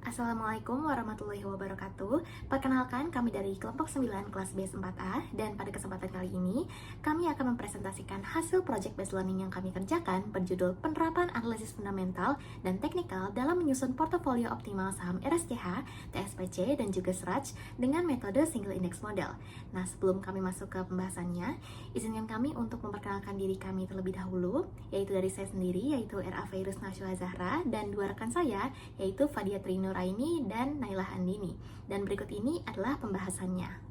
Assalamualaikum warahmatullahi wabarakatuh. Perkenalkan, kami dari kelompok 9 kelas B4A, dan pada kesempatan kali ini kami akan mempresentasikan hasil project based learning yang kami kerjakan berjudul penerapan analisis fundamental dan teknikal dalam menyusun portofolio optimal saham RSCH, TSPC, dan juga SRAJ dengan metode single index model. Nah, sebelum kami masuk ke pembahasannya, izinkan kami untuk memperkenalkan diri kami terlebih dahulu, yaitu dari saya sendiri, yaitu R.A. Fairuz Nashwa Zahra, dan dua rekan saya, yaitu Fadia Trinuraini dan Nailah Andini. Dan berikut ini adalah pembahasannya.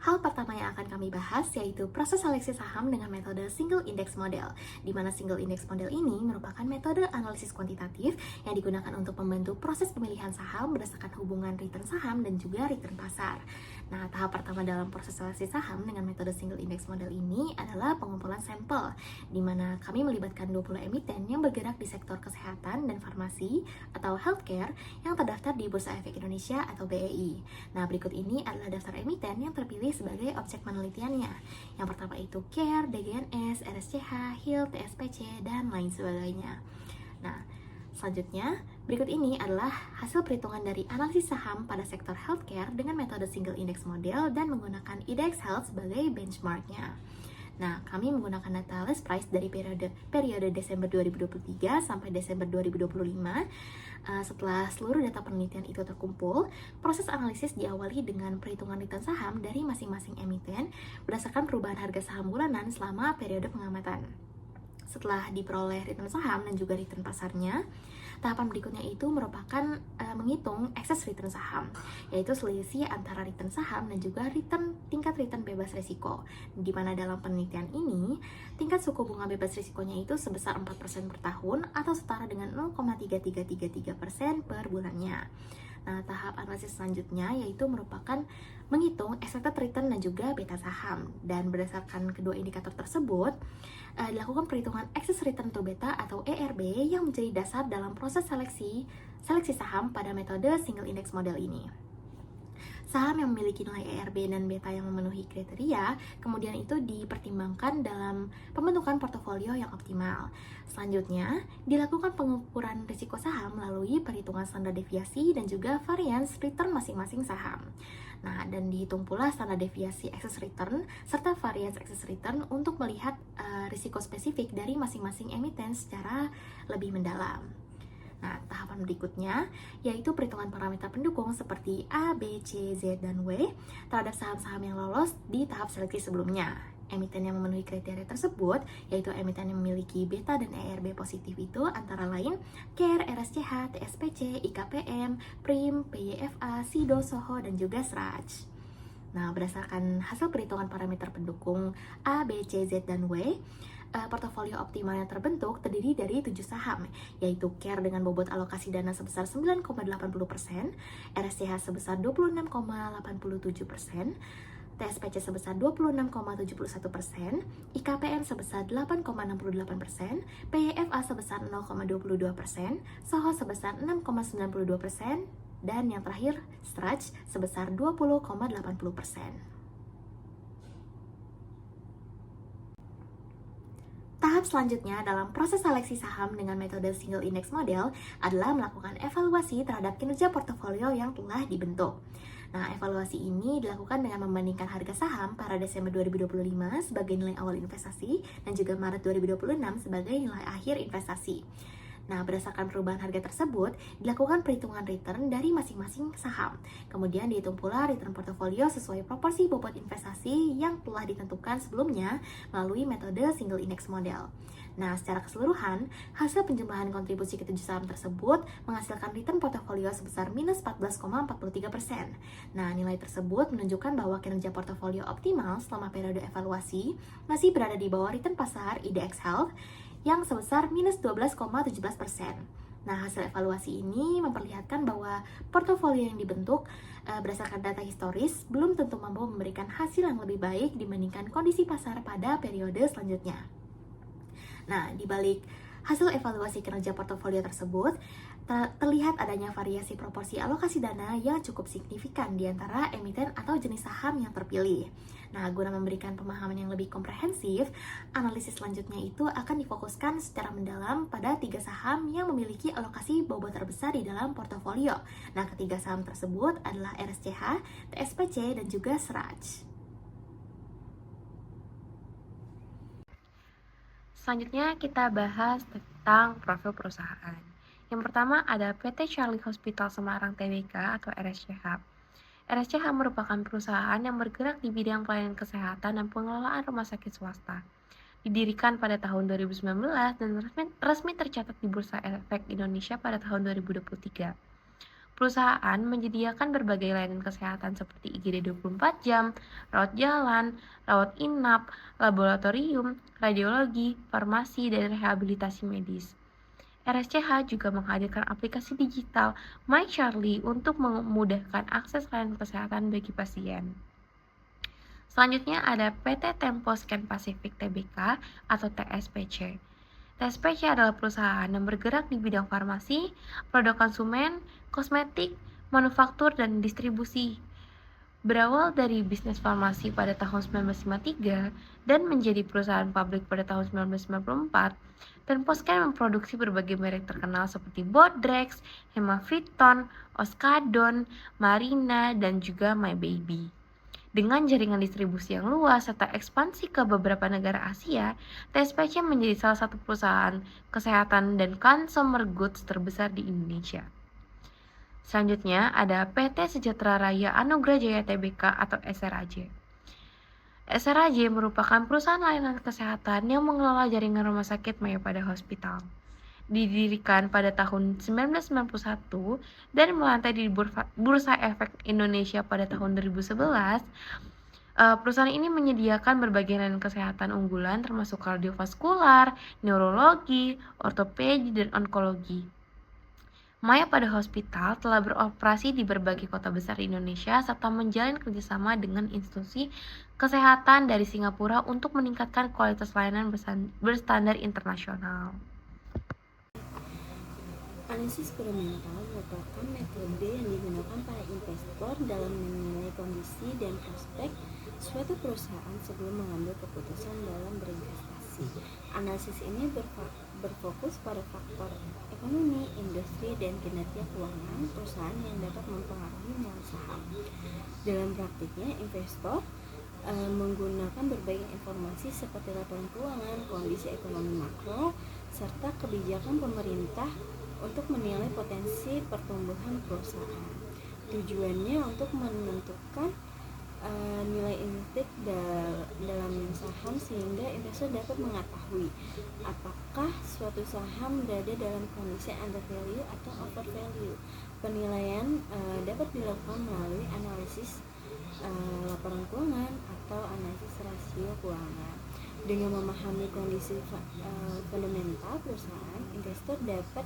Hal pertama yang akan kami bahas yaitu proses seleksi saham dengan metode single index model, di mana single index model ini merupakan metode analisis kuantitatif yang digunakan untuk membantu proses pemilihan saham berdasarkan hubungan return saham dan juga return pasar. Nah, tahap pertama dalam proses seleksi saham dengan metode single index model ini adalah pengumpulan sampel, di mana kami melibatkan 20 emiten yang bergerak di sektor kesehatan dan farmasi atau healthcare yang terdaftar di Bursa Efek Indonesia atau BEI. Nah, berikut ini adalah daftar emiten yang terpilih sebagai objek penelitiannya. Yang pertama itu CARE, DGNS, RSCH, HIL, TSPC, dan lain sebagainya. Nah, selanjutnya, berikut ini adalah hasil perhitungan dari analisis saham pada sektor healthcare dengan metode single index model dan menggunakan IDX Health sebagai benchmarknya. Nah, kami menggunakan data list price dari periode Desember 2023 sampai Desember 2025. Setelah seluruh data penelitian itu terkumpul, proses analisis diawali dengan perhitungan return saham dari masing-masing emiten berdasarkan perubahan harga saham bulanan selama periode pengamatan. Setelah diperoleh return saham dan juga return pasarnya, tahapan berikutnya itu merupakan menghitung excess return saham, yaitu selisih antara return saham dan juga tingkat return bebas risiko, di mana dalam penelitian ini, tingkat suku bunga bebas risikonya itu sebesar 4% per tahun atau setara dengan 0,3333% per bulannya. Nah, tahap analisis selanjutnya yaitu merupakan menghitung expected return dan juga beta saham. Dan berdasarkan kedua indikator tersebut, dilakukan perhitungan excess return to beta atau ERB yang menjadi dasar dalam proses seleksi saham pada metode single index model ini. Saham yang memiliki nilai ERB dan beta yang memenuhi kriteria, kemudian itu dipertimbangkan dalam pembentukan portofolio yang optimal. Selanjutnya, dilakukan pengukuran risiko saham melalui perhitungan standar deviasi dan juga variance return masing-masing saham. Nah, dan dihitung pula standar deviasi excess return serta variance excess return untuk melihat risiko spesifik dari masing-masing emiten secara lebih mendalam. Nah, tahapan berikutnya yaitu perhitungan parameter pendukung seperti A, B, C, Z, dan W terhadap saham-saham yang lolos di tahap seleksi sebelumnya. Emiten yang memenuhi kriteria tersebut, yaitu emiten yang memiliki beta dan ERB positif itu antara lain CARE, RSCH, TSPC, IKPM, PRIM, PYFA, SIDO, SOHO, dan juga SRAJ. Nah, berdasarkan hasil perhitungan parameter pendukung A, B, C, Z, dan W, portofolio optimal yang terbentuk terdiri dari 7 saham, yaitu CARE dengan bobot alokasi dana sebesar 9,80%, RSCH sebesar 26,87%, TSPC sebesar 26,71%, IKPM sebesar 8,68%, PYFA sebesar 0,22%, SOHO sebesar 6,92%, dan yang terakhir SRAJ sebesar 20,80%. Tahap selanjutnya dalam proses seleksi saham dengan metode single index model adalah melakukan evaluasi terhadap kinerja portofolio yang telah dibentuk. Nah, evaluasi ini dilakukan dengan membandingkan harga saham pada Desember 2025 sebagai nilai awal investasi dan juga Maret 2026 sebagai nilai akhir investasi. Nah, berdasarkan perubahan harga tersebut, dilakukan perhitungan return dari masing-masing saham. Kemudian dihitung pula return portofolio sesuai proporsi bobot investasi yang telah ditentukan sebelumnya melalui metode single index model. Nah, secara keseluruhan, hasil penjumlahan kontribusi ketujuh saham tersebut menghasilkan return portofolio sebesar minus 14,43%. Nah, nilai tersebut menunjukkan bahwa kinerja portofolio optimal selama periode evaluasi masih berada di bawah return pasar IDX Health yang sebesar minus 12,17%. Nah, hasil evaluasi ini memperlihatkan bahwa portofolio yang dibentuk berdasarkan data historis belum tentu mampu memberikan hasil yang lebih baik dibandingkan kondisi pasar pada periode selanjutnya. Nah, di balik Hasil evaluasi kinerja portofolio tersebut terlihat adanya variasi proporsi alokasi dana yang cukup signifikan di antara emiten atau jenis saham yang terpilih. Nah, guna memberikan pemahaman yang lebih komprehensif, analisis selanjutnya itu akan difokuskan secara mendalam pada 3 saham yang memiliki alokasi bobot terbesar di dalam portofolio. Nah, ketiga saham tersebut adalah RSCH, TSPC, dan juga SRAJ. Selanjutnya kita bahas tentang profil perusahaan. Yang pertama ada PT Charlie Hospital Semarang Tbk atau RSCH. RSCH merupakan perusahaan yang bergerak di bidang pelayanan kesehatan dan pengelolaan rumah sakit swasta. Didirikan pada tahun 2019 dan resmi tercatat di Bursa Efek Indonesia pada tahun 2023. Perusahaan menyediakan berbagai layanan kesehatan seperti IGD 24 jam, rawat jalan, rawat inap, laboratorium, radiologi, farmasi, dan rehabilitasi medis. RSCH juga menghadirkan aplikasi digital My Charlie untuk memudahkan akses layanan kesehatan bagi pasien. Selanjutnya ada PT Tempo Scan Pacific Tbk atau TSPC. TSPC adalah perusahaan yang bergerak di bidang farmasi, produk konsumen, kosmetik, manufaktur, dan distribusi. Berawal dari bisnis farmasi pada tahun 1953 dan menjadi perusahaan pabrik pada tahun 1994, Temposcan memproduksi berbagai merek terkenal seperti Bodrex, Hemaviton, Oskadon, Marina, dan juga My Baby. Dengan jaringan distribusi yang luas serta ekspansi ke beberapa negara Asia, TSPC menjadi salah satu perusahaan kesehatan dan consumer goods terbesar di Indonesia. Selanjutnya ada PT Sejahtera Raya Anugrah Jaya Tbk atau SRAJ. SRAJ merupakan perusahaan layanan kesehatan yang mengelola jaringan rumah sakit Mayapada Hospital. Didirikan pada tahun 1991 dan melantai di Bursa Efek Indonesia pada tahun 2011, perusahaan ini menyediakan berbagai layanan kesehatan unggulan termasuk kardiovaskular, neurologi, ortopedi, dan onkologi. Mayapada Hospital telah beroperasi di berbagai kota besar di Indonesia serta menjalin kerjasama dengan institusi kesehatan dari Singapura untuk meningkatkan kualitas layanan berstandar internasional. Analisis fundamental merupakan metode yang digunakan para investor dalam menilai kondisi dan prospek suatu perusahaan sebelum mengambil keputusan dalam berinvestasi. Analisis ini berfokus pada faktor ekonomi, industri, dan kinerja keuangan perusahaan yang dapat mempengaruhi nilai saham. Dalam praktiknya, investor menggunakan berbagai informasi seperti laporan keuangan, kondisi ekonomi makro, serta kebijakan pemerintah untuk menilai potensi pertumbuhan perusahaan. Tujuannya untuk menentukan nilai intrik dalam saham sehingga investor dapat mengetahui apakah suatu saham berada dalam kondisi under value atau over value. Penilaian dapat dilakukan melalui analisis laporan keuangan atau analisis rasio keuangan. Dengan memahami kondisi fundamental perusahaan, investor dapat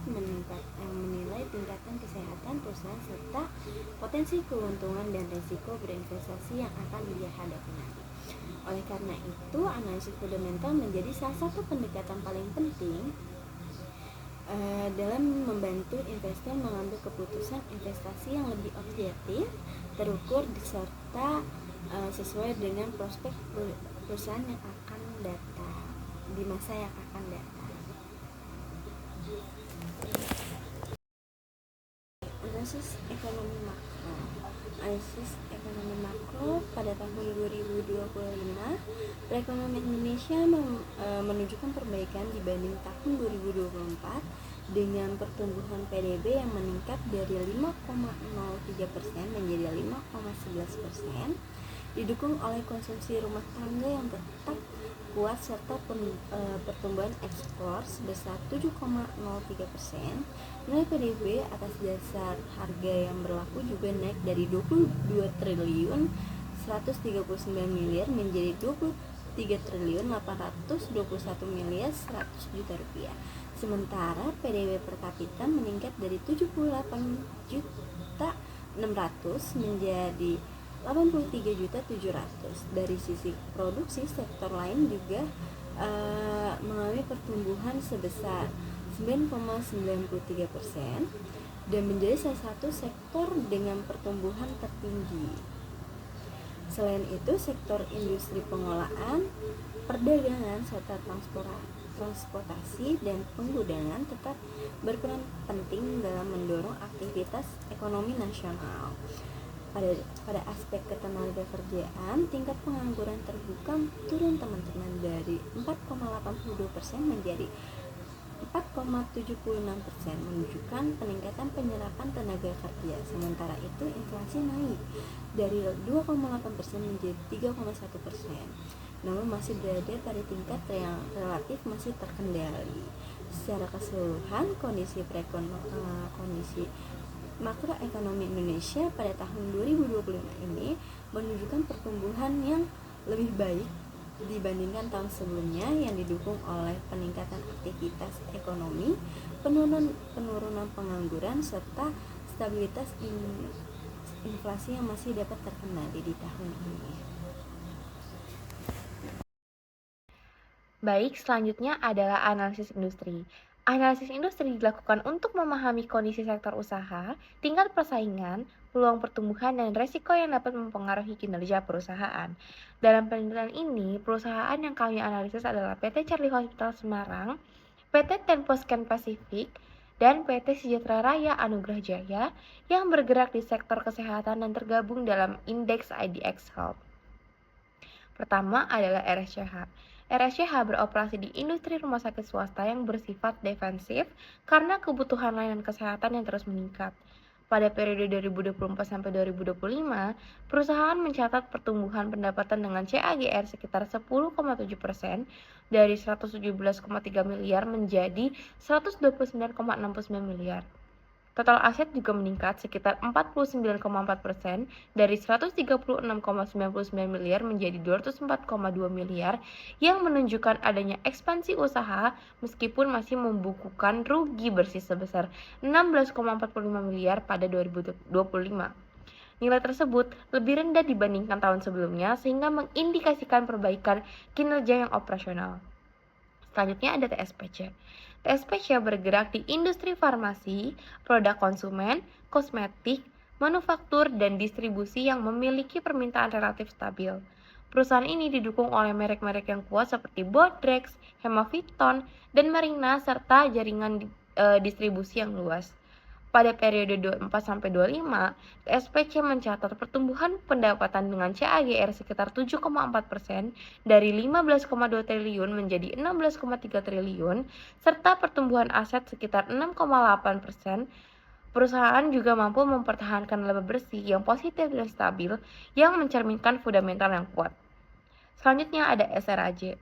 menilai tingkatan kesehatan perusahaan serta potensi keuntungan dan risiko berinvestasi yang akan dia hadapi nanti. Oleh karena itu, analisis fundamental menjadi salah satu pendekatan paling penting dalam membantu investor mengambil keputusan investasi yang lebih objektif, terukur, serta sesuai dengan prospek perusahaan yang akan datang di masa yang akan datang. Analisis ekonomi makro. Analisis ekonomi makro pada tahun 2025, perekonomian Indonesia menunjukkan perbaikan dibanding tahun 2024 dengan pertumbuhan PDB yang meningkat dari 5,03% menjadi 5,11%. Didukung oleh konsumsi rumah tangga yang tetap kuat serta pertumbuhan ekspor sebesar 7,03%. Nilai PDB atas dasar harga yang berlaku juga naik dari 22 triliun 139 miliar menjadi 23 triliun 821 miliar 100 juta rupiah. Sementara PDB per kapita meningkat dari 78 juta 600 menjadi 83.700. Dari sisi produksi, sektor lain juga mengalami pertumbuhan sebesar 9,93% dan menjadi salah satu sektor dengan pertumbuhan tertinggi. Selain itu, sektor industri pengolahan, perdagangan, serta transportasi dan penggudangan tetap berperan penting dalam mendorong aktivitas ekonomi nasional. Pada aspek ketenagakerjaan, tingkat pengangguran terbuka turun teman-teman dari 4,82% menjadi 4,76%, menunjukkan peningkatan penyerapan tenaga kerja. Sementara itu, inflasi naik dari 2,8% menjadi 3,1%, namun masih berada pada tingkat yang relatif masih terkendali. Secara keseluruhan, kondisi makroekonomi Indonesia pada tahun 2025 ini menunjukkan pertumbuhan yang lebih baik dibandingkan tahun sebelumnya, yang didukung oleh peningkatan aktivitas ekonomi, penurunan pengangguran, serta stabilitas inflasi yang masih dapat terkendali di tahun ini. Baik, selanjutnya adalah analisis industri. Analisis industri dilakukan untuk memahami kondisi sektor usaha, tingkat persaingan, peluang pertumbuhan, dan resiko yang dapat mempengaruhi kinerja perusahaan. Dalam penelitian ini, perusahaan yang kami analisis adalah PT Charlie Hospital Semarang, PT Tempo Scan Pacific, dan PT Sejahtera Raya Anugrah Jaya yang bergerak di sektor kesehatan dan tergabung dalam indeks IDX Health. Pertama adalah RSCH. RSCH beroperasi di industri rumah sakit swasta yang bersifat defensif karena kebutuhan layanan kesehatan yang terus meningkat. Pada periode 2024 sampai 2025, perusahaan mencatat pertumbuhan pendapatan dengan CAGR sekitar 10,7% dari 117,3 miliar menjadi 129,69 miliar. Total aset juga meningkat sekitar 49,4% dari 136,99 miliar menjadi 204,2 miliar, yang menunjukkan adanya ekspansi usaha meskipun masih membukukan rugi bersih sebesar 16,45 miliar pada 2025. Nilai tersebut lebih rendah dibandingkan tahun sebelumnya sehingga mengindikasikan perbaikan kinerja yang operasional. Selanjutnya ada TSPC. TSPC bergerak di industri farmasi, produk konsumen, kosmetik, manufaktur, dan distribusi yang memiliki permintaan relatif stabil. Perusahaan ini didukung oleh merek-merek yang kuat seperti Bodrex, Hemaviton, dan Marina, serta jaringan distribusi yang luas. Pada periode 24-25, TSPC mencatat pertumbuhan pendapatan dengan CAGR sekitar 7,4% dari 15,2 triliun menjadi 16,3 triliun, serta pertumbuhan aset sekitar 6,8%. Perusahaan juga mampu mempertahankan laba bersih yang positif dan stabil yang mencerminkan fundamental yang kuat. Selanjutnya ada SRAJ.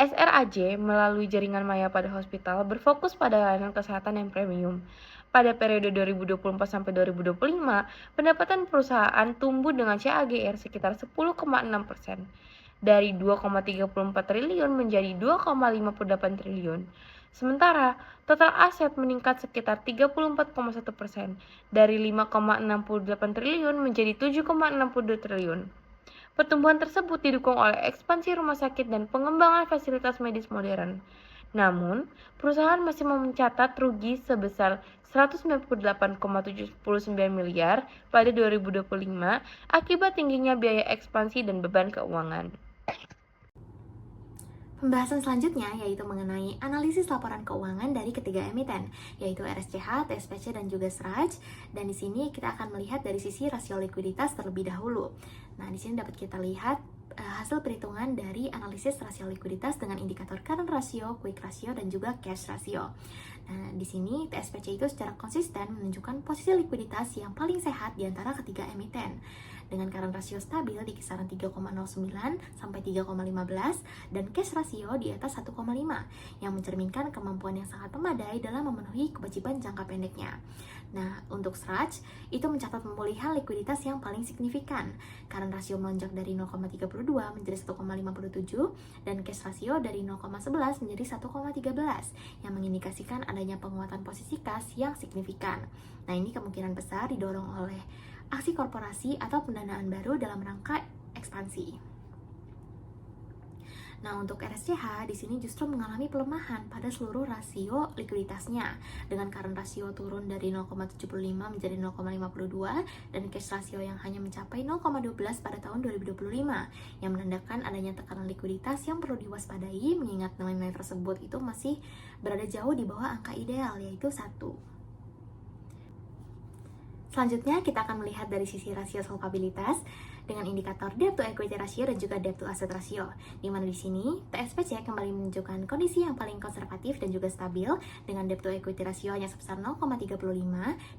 SRAJ melalui jaringan Maya pada hospital berfokus pada layanan kesehatan yang premium. Pada periode 2024 sampai 2025, pendapatan perusahaan tumbuh dengan CAGR sekitar 10,6%, dari 2,34 triliun menjadi 2,58 triliun. Sementara, total aset meningkat sekitar 34,1%, dari 5,68 triliun menjadi 7,62 triliun. Pertumbuhan tersebut didukung oleh ekspansi rumah sakit dan pengembangan fasilitas medis modern. Namun, perusahaan masih mencatat rugi sebesar 198,79 miliar pada 2025 akibat tingginya biaya ekspansi dan beban keuangan. Pembahasan selanjutnya yaitu mengenai analisis laporan keuangan dari ketiga emiten, yaitu RSCH, TSPC, dan juga SRAJ. Dan di sini kita akan melihat dari sisi rasio likuiditas terlebih dahulu. Nah, di sini dapat kita lihat hasil perhitungan dari analisis rasio likuiditas dengan indikator current ratio, quick ratio, dan juga cash ratio. Nah, di sini TSPC itu secara konsisten menunjukkan posisi likuiditas yang paling sehat di antara ketiga emiten, dengan current ratio stabil di kisaran 3,09 sampai 3,15 dan cash ratio di atas 1,5 yang mencerminkan kemampuan yang sangat memadai dalam memenuhi kewajiban jangka pendeknya. Nah, untuk SRAJ itu mencatat pemulihan likuiditas yang paling signifikan. Current ratio melonjak dari 0,32 menjadi 1,57 dan cash ratio dari 0,11 menjadi 1,13 yang mengindikasikan adanya penguatan posisi kas yang signifikan. Nah, ini kemungkinan besar didorong oleh aksi korporasi atau pendanaan baru dalam rangka ekspansi. Nah, untuk RSCH di sini justru mengalami pelemahan pada seluruh rasio likuiditasnya, dengan current rasio turun dari 0,75 menjadi 0,52 dan cash rasio yang hanya mencapai 0,12 pada tahun 2025, yang menandakan adanya tekanan likuiditas yang perlu diwaspadai mengingat nilai-nilai tersebut itu masih berada jauh di bawah angka ideal, yaitu 1. Selanjutnya, kita akan melihat dari sisi rasio solvabilitas dengan indikator debt to equity ratio dan juga debt to asset ratio. Di mana di sini TSPC kembali menunjukkan kondisi yang paling konservatif dan juga stabil dengan debt to equity ratio hanya sebesar 0,35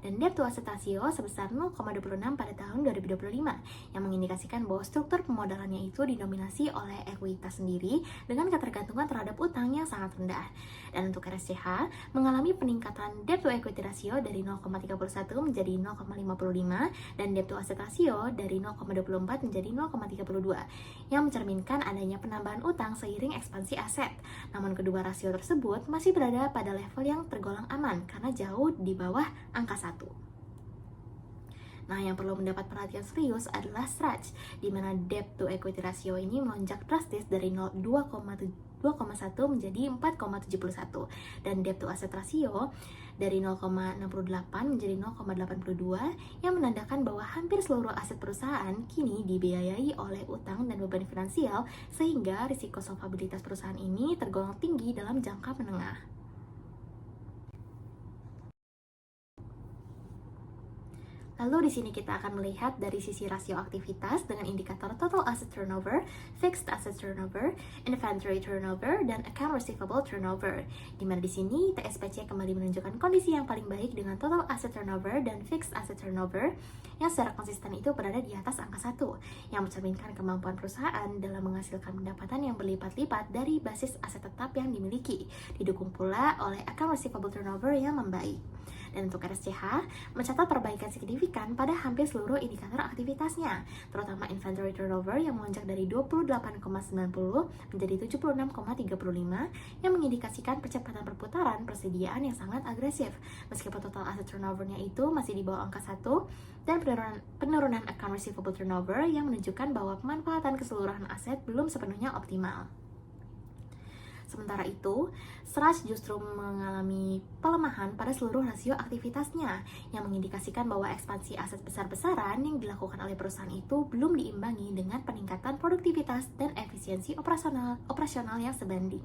dan debt to asset ratio sebesar 0,26 pada tahun 2025, yang mengindikasikan bahwa struktur pemodalannya itu didominasi oleh ekuitas sendiri dengan ketergantungan terhadap utang yang sangat rendah. Dan untuk RSCH mengalami peningkatan debt to equity ratio dari 0,31 menjadi 0,55 dan debt to asset ratio dari 0,24 menjadi 0,32, yang mencerminkan adanya penambahan utang seiring ekspansi aset. Namun kedua rasio tersebut masih berada pada level yang tergolong aman karena jauh di bawah angka 1. Nah, yang perlu mendapat perhatian serius adalah SRAJ, di mana debt to equity ratio ini melonjak drastis dari 2,1 menjadi 4,71 dan debt to asset ratio dari 0,68 menjadi 0,82, yang menandakan bahwa hampir seluruh aset perusahaan kini dibiayai oleh utang dan beban finansial, sehingga risiko solvabilitas perusahaan ini tergolong tinggi dalam jangka menengah. Lalu di sini kita akan melihat dari sisi rasio aktivitas dengan indikator total asset turnover, fixed asset turnover, inventory turnover, dan account receivable turnover. Di mana di sini TSPC kembali menunjukkan kondisi yang paling baik dengan total asset turnover dan fixed asset turnover yang secara konsisten itu berada di atas angka 1, yang mencerminkan kemampuan perusahaan dalam menghasilkan pendapatan yang berlipat-lipat dari basis aset tetap yang dimiliki, didukung pula oleh account receivable turnover yang membaik. Dan untuk RSCH mencatat perbaikan signifikan pada hampir seluruh indikator aktivitasnya, terutama inventory turnover yang melonjak dari 28,90 menjadi 76,35, yang mengindikasikan percepatan perputaran persediaan yang sangat agresif. Meskipun total asset turnover-nya itu masih di bawah angka 1, dan penurunan account receivable turnover yang menunjukkan bahwa pemanfaatan keseluruhan aset belum sepenuhnya optimal. Sementara itu, SRAJ justru mengalami pelemahan pada seluruh rasio aktivitasnya, yang mengindikasikan bahwa ekspansi aset besar-besaran yang dilakukan oleh perusahaan itu belum diimbangi dengan peningkatan produktivitas dan efisiensi operasional yang sebanding.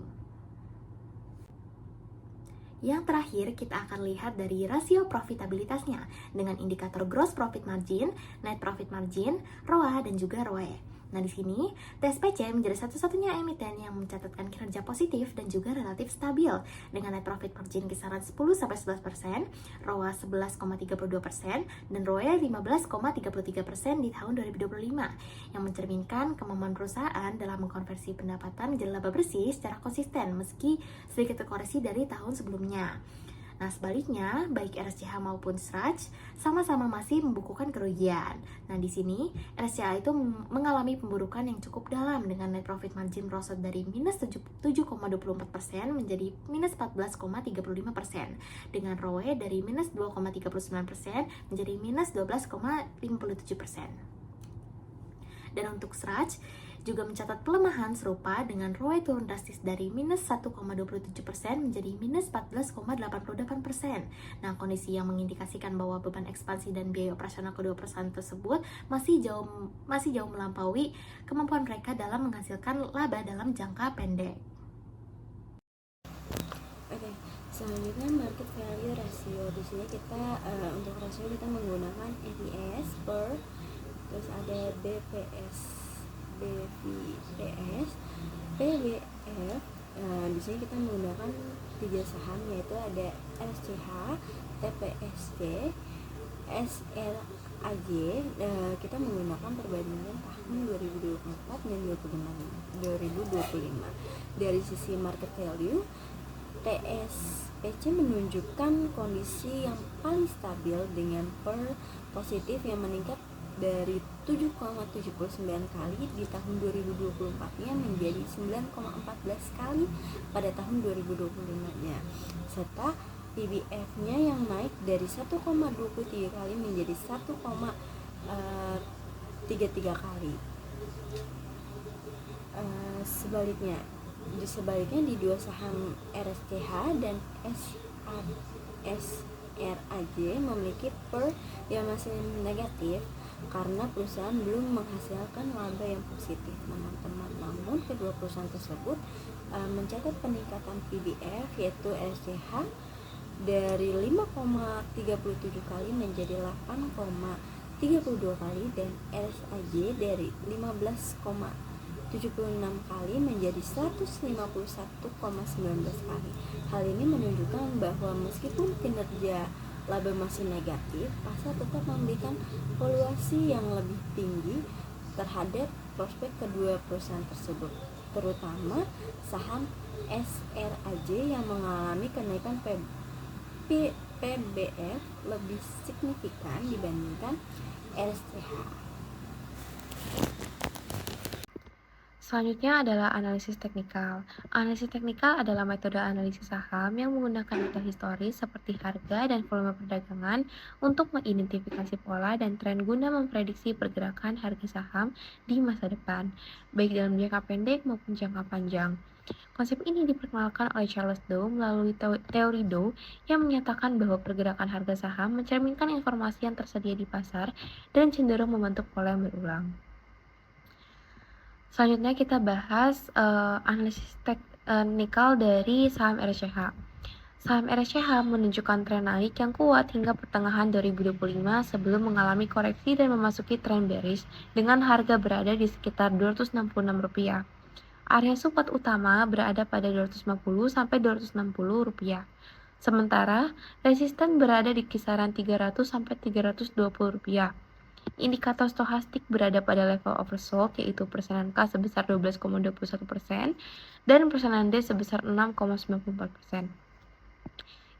Yang terakhir, kita akan lihat dari rasio profitabilitasnya dengan indikator gross profit margin, net profit margin, ROA, dan juga ROE. Nah, di sini TSPC menjadi satu-satunya emiten yang mencatatkan kinerja positif dan juga relatif stabil dengan net profit margin kisaran 10-11%, ROA 11,32%, dan ROE 15,33% di tahun 2025, yang mencerminkan kemampuan perusahaan dalam mengkonversi pendapatan menjadi laba bersih secara konsisten meski sedikit terkoreksi dari tahun sebelumnya. Nah, sebaliknya, baik RSCH maupun SRAJ sama-sama masih membukukan kerugian. Nah, di sini RSCH itu mengalami pemburukan yang cukup dalam dengan net profit margin merosot dari minus 7,24% menjadi minus 14,35%, dengan ROE dari minus 2,39% menjadi minus 12,57%. Dan untuk SRAJ juga mencatat pelemahan serupa dengan ROE turun drastis dari minus 1,27% menjadi minus 14,88%. Nah, kondisi yang mengindikasikan bahwa beban ekspansi dan biaya operasional kedua perusahaan tersebut masih jauh melampaui kemampuan mereka dalam menghasilkan laba dalam jangka pendek. Oke, selanjutnya market value ratio. Di sini kita untuk rasio kita menggunakan EPS per, terus ada BVPS, PBF. Di sini kita menggunakan 3 saham, yaitu ada RSCH, TPST, SRAJ. Kita menggunakan perbandingan tahun 2024 dan 2025. Dari sisi market value, TSPC menunjukkan kondisi yang paling stabil dengan PER positif yang meningkat dari 7,79 kali di tahun 2024-nya menjadi 9,14 kali pada tahun 2025-nya, serta PBF-nya yang naik dari 1,23 kali menjadi 1,33 kali. Sebaliknya, Sebaliknya di dua saham RSCH dan SRAJ memiliki PER yang masih negatif karena perusahaan belum menghasilkan laba yang positif, teman-teman. Namun kedua perusahaan tersebut mencatat peningkatan PBF, yaitu RSCH dari 5,37 kali menjadi 8,32 kali dan RSAJ dari 15,76 kali menjadi 151,19 kali. Hal ini menunjukkan bahwa meskipun kinerja laba masih negatif, pasar tetap memberikan valuasi yang lebih tinggi terhadap prospek kedua perusahaan tersebut, terutama saham SRAJ yang mengalami kenaikan PBF lebih signifikan dibandingkan RSCH. Selanjutnya adalah analisis teknikal. Analisis teknikal adalah metode analisis saham yang menggunakan data historis seperti harga dan volume perdagangan untuk mengidentifikasi pola dan tren guna memprediksi pergerakan harga saham di masa depan, baik dalam jangka pendek maupun jangka panjang. Konsep ini diperkenalkan oleh Charles Dow melalui teori Dow yang menyatakan bahwa pergerakan harga saham mencerminkan informasi yang tersedia di pasar dan cenderung membentuk pola yang berulang. Selanjutnya kita bahas analisis teknikal dari saham RSCH. Saham RSCH menunjukkan tren naik yang kuat hingga pertengahan 2025 sebelum mengalami koreksi dan memasuki tren bearish dengan harga berada di sekitar Rp266. Area support utama berada pada Rp250 sampai Rp260. Sementara resisten berada di kisaran Rp300 sampai Rp320. Indikator stokastik berada pada level oversold, yaitu persenan K sebesar 12,21% dan persenan D sebesar 6,94%,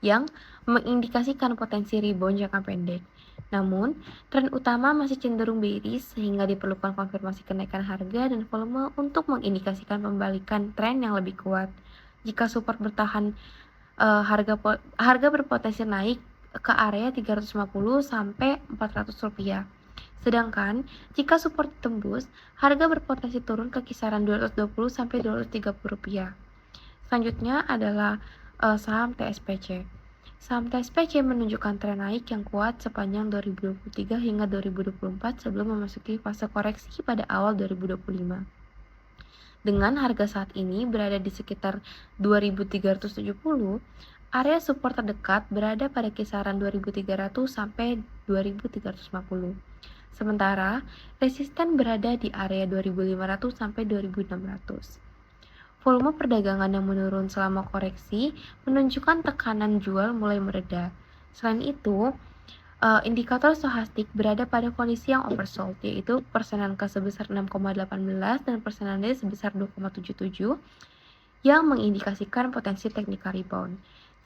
yang mengindikasikan potensi rebound jangka pendek. Namun, tren utama masih cenderung bearish sehingga diperlukan konfirmasi kenaikan harga dan volume untuk mengindikasikan pembalikan tren yang lebih kuat. Jika support bertahan, harga berpotensi naik ke area Rp350 sampai Rp400. Sedangkan jika support ditembus, harga berpotensi turun ke kisaran Rp220 sampai Rp230. Selanjutnya adalah saham TSPC. Saham TSPC menunjukkan tren naik yang kuat sepanjang 2023 hingga 2024 sebelum memasuki fase koreksi pada awal 2025. Dengan harga saat ini berada di sekitar 2.370, area support terdekat berada pada kisaran 2.300 sampai 2.350. Sementara resisten berada di area 2.500 sampai 2.600. Volume perdagangan yang menurun selama koreksi menunjukkan tekanan jual mulai mereda. Selain itu, indikator stokastik berada pada kondisi yang oversold, yaitu persenan K sebesar 6,18 dan persenan D sebesar 2,77, yang mengindikasikan potensi technical rebound.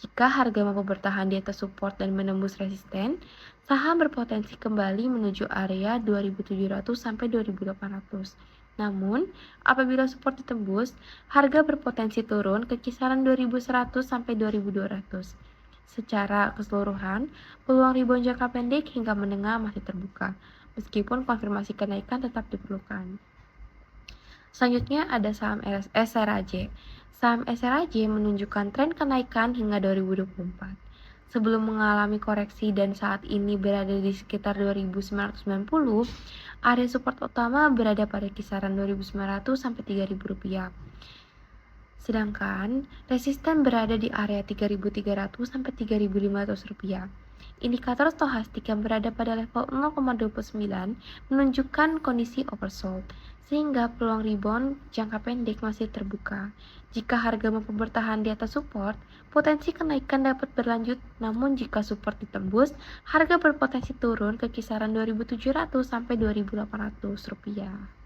Jika harga mampu bertahan di atas support dan menembus resisten, saham berpotensi kembali menuju area 2.700 sampai 2.800. Namun, apabila support ditembus, harga berpotensi turun ke kisaran 2.100 sampai 2.200. Secara keseluruhan, peluang rebound jangka pendek hingga menengah masih terbuka, meskipun konfirmasi kenaikan tetap diperlukan. Selanjutnya ada saham SRAJ. Saham SRAJ menunjukkan tren kenaikan hingga 2024. Sebelum mengalami koreksi dan saat ini berada di sekitar 2.990, area support utama berada pada kisaran 2.900 sampai Rp3.000. Sedangkan resisten berada di area 3.300 sampai Rp3.500. Indikator stokastik yang berada pada level 0,29 menunjukkan kondisi oversold, sehingga peluang rebound jangka pendek masih terbuka. Jika harga mampu bertahan di atas support, potensi kenaikan dapat berlanjut, namun jika support ditembus, harga berpotensi turun ke kisaran 2.700 sampai Rp2.800.